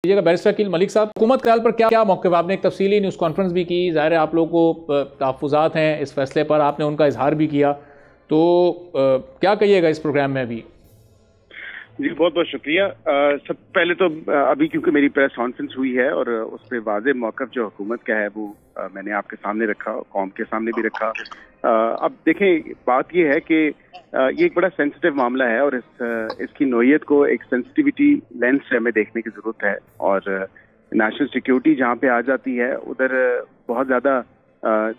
Barrister Aqeel Malik साहब, हुकूमत ख्याल पर क्या मौक़िफ़? आपने एक तफसीली न्यूज़ कॉन्फ्रेंस भी की, ज़ाहिर है आप लोगों को तहफ़्फ़ुज़ात हैं इस फैसले पर, आपने उनका इजहार भी किया, तो क्या कहिएगा इस प्रोग्राम में अभी? जी बहुत बहुत शुक्रिया। सब पहले तो अभी क्योंकि मेरी प्रेस कॉन्फ्रेंस हुई है और उस पर वाज़ेह मौक़िफ़ जो हुकूमत का है वो मैंने आपके सामने रखा, कौम के सामने भी रखा। अब देखें, बात ये है कि ये एक बड़ा सेंसिटिव मामला है और इसकी नोयत को एक सेंसिटिविटी लेंस से हमें देखने की ज़रूरत है। और नेशनल सिक्योरिटी जहाँ पे आ जाती है उधर बहुत ज़्यादा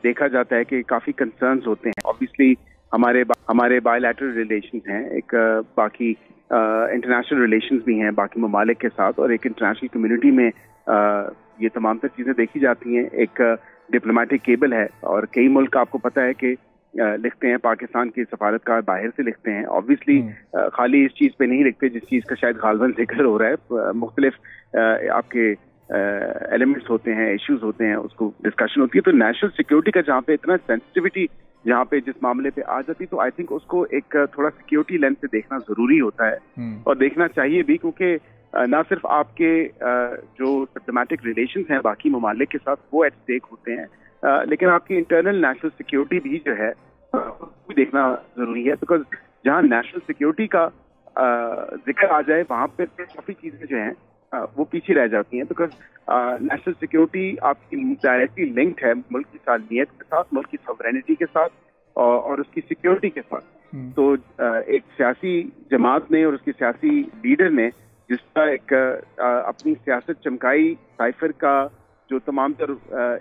देखा जाता है कि काफ़ी कंसर्न्स होते हैं। ऑब्वियसली हमारे बायलैटरल रिलेशंस हैं, एक बाकी इंटरनेशनल रिलेशंस भी हैं बाकी ममालिक के साथ, और एक इंटरनेशनल कम्युनिटी में ये तमाम तर चीज़ें देखी जाती हैं। एक डिप्लोमेटिक केबल है और कई मुल्क आपको पता है कि लिखते हैं, पाकिस्तान की सफारतकार बाहर से लिखते हैं। ऑब्वियसली खाली इस चीज़ पे नहीं लिखते जिस चीज़ का शायद गालबन जिक्र हो रहा है, मुख्तलिफ आपके एलिमेंट्स होते हैं, इश्यूज होते हैं, उसको डिस्कशन होती है। तो नेशनल सिक्योरिटी का जहाँ पे इतना सेंसिटिविटी जहाँ पे जिस मामले पे आ जाती, तो आई थिंक उसको एक थोड़ा सिक्योरिटी लेंस से देखना जरूरी होता है और देखना चाहिए भी, क्योंकि ना सिर्फ आपके जो डिप्लोमेटिक रिलेशंस हैं बाकी ममालिक के साथ वो एट स्टेक होते हैं, लेकिन आपकी इंटरनल नेशनल सिक्योरिटी भी जो है भी देखना जरूरी है। बिकॉज जहाँ नेशनल सिक्योरिटी का जिक्र आ जाए वहाँ पे काफी चीजें जो हैं वो पीछे रह जाती हैं। बिकॉज नेशनल सिक्योरिटी आपकी डायरेक्टली लिंक्ड है मुल्क की सालमियत के साथ, मुल्क की सॉवरेनिटी के साथ और उसकी सिक्योरिटी के साथ। तो एक सियासी जमात ने और उसकी सियासी लीडर ने जिसका एक अपनी सियासत चमकाई, साइफर का जो तमाम तर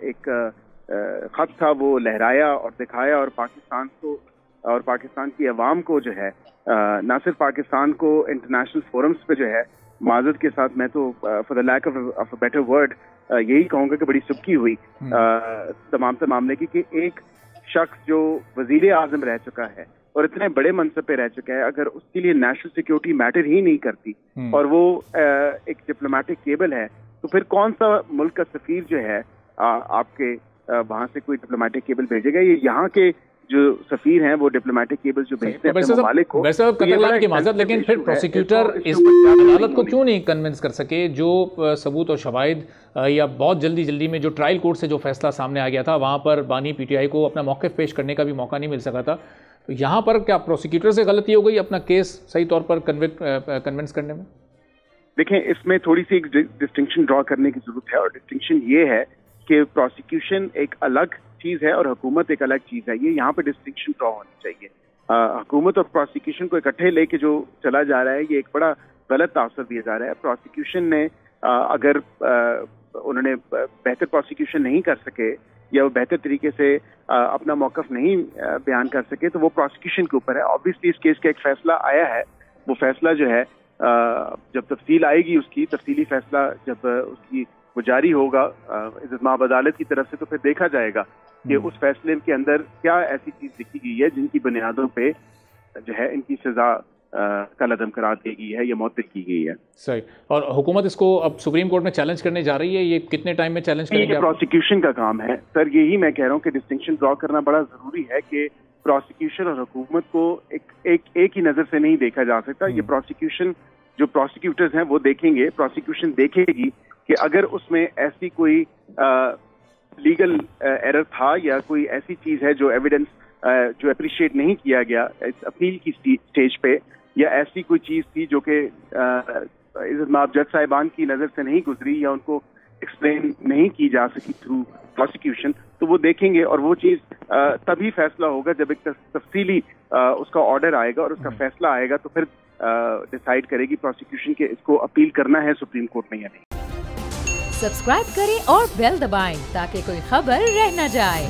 एक खत था वो लहराया और दिखाया, और पाकिस्तान को और पाकिस्तान की अवाम को जो है ना सिर्फ पाकिस्तान को इंटरनेशनल फोरम्स पे जो है, माजरत के साथ मैं तो for the lack of a better word यही कहूँगा कि बड़ी सुबकी हुई तमाम से मामले की कि एक शख्स जो वजीर आजम रह चुका है और इतने बड़े मनसब पे रह चुका है, अगर उसके लिए नेशनल सिक्योरिटी मैटर ही नहीं करती और वो एक डिप्लोमेटिक केबल है, तो फिर कौन सा मुल्क का सफीर जो है आपके वहां से कोई डिप्लोमेटिक केबल भेजेगा? ये यहाँ के जो सफीर हैं वो डिप्लोमेटिक केबल जो भेजते हैं अपने ममालिक को। वैसे कतल की माजरत, लेकिन फिर प्रोसिक्यूटर इस अदालत को क्यों नहीं कन्विंस कर सके? जो सबूत और शवाहिद या बहुत जल्दी में जो ट्रायल कोर्ट से जो फैसला सामने आ गया था, वहाँ पर बानी पीटीआई को अपना मौक़िफ़ पेश करने का भी मौका नहीं मिल सका था। तो यहाँ पर क्या प्रोसिक्यूटर से गलती हो गई अपना केस सही तौर पर कन्विंस करने में? देखें, इसमें थोड़ी सी एक डिस्टिंक्शन ड्रॉ करने की जरूरत है, और डिस्टिंक्शन ये है कि प्रोसिक्यूशन एक अलग चीज है और हुकूमत एक अलग चीज है। ये यहाँ पे डिस्टिंक्शन ड्रॉ होनी चाहिए। हुकूमत और प्रोसिक्यूशन को इकट्ठे लेके जो चला जा रहा है, ये एक बड़ा गलत तासर दिया जा रहा है। प्रोसिक्यूशन ने अगर उन्होंने बेहतर प्रोसिक्यूशन नहीं कर सके या वो बेहतर तरीके से अपना मौक़िफ़ नहीं बयान कर सके, तो वो प्रोसिक्यूशन के ऊपर है। ऑब्वियसली इस केस का एक फैसला आया है, वो फैसला जो है जब तफसील आएगी उसकी तफसीली फैसला जब उसकी वो जारी होगा इज़्ज़त-ए-माब अदालत की तरफ से, तो फिर देखा जाएगा कि उस फैसले के क्या ऐसी चीज लिखी गई है जिनकी बुनियादों पे जो है इनकी सजा कलअदम करार दी गई है या मौत की गई है। सही। और हुकूमत इसको अब सुप्रीम कोर्ट में चैलेंज करने जा रही है, ये कितने टाइम में चैलेंज करेंगे? ये प्रोसिक्यूशन का काम है सर। यही मैं कह रहा हूँ कि डिस्टिंक्शन ड्रॉ करना बड़ा जरूरी है कि प्रोसिक्यूशन और हुकूमत को एक ही नजर से नहीं देखा जा सकता। ये प्रोसिक्यूशन जो प्रोसिक्यूटर्स हैं वो देखेंगे, प्रोसिक्यूशन देखेगी कि अगर उसमें ऐसी कोई लीगल एरर था या कोई ऐसी चीज है जो एविडेंस जो अप्रिशिएट नहीं किया गया इस अपील की स्टेज पे, या ऐसी कोई चीज थी जो कि इज़्ज़त-ए-माब जज साहिबान की नजर से नहीं गुजरी या उनको एक्सप्लेन नहीं की जा सकी थ्रू प्रोसिक्यूशन, तो वो देखेंगे और वो चीज तभी फैसला होगा जब एक तफसीली उसका ऑर्डर आएगा और उसका फैसला आएगा, तो फिर डिसाइड करेगी प्रोसिक्यूशन के इसको अपील करना है सुप्रीम कोर्ट में या नहीं। सब्सक्राइब करें और बेल दबाएं ताकि कोई खबर रह न जाए।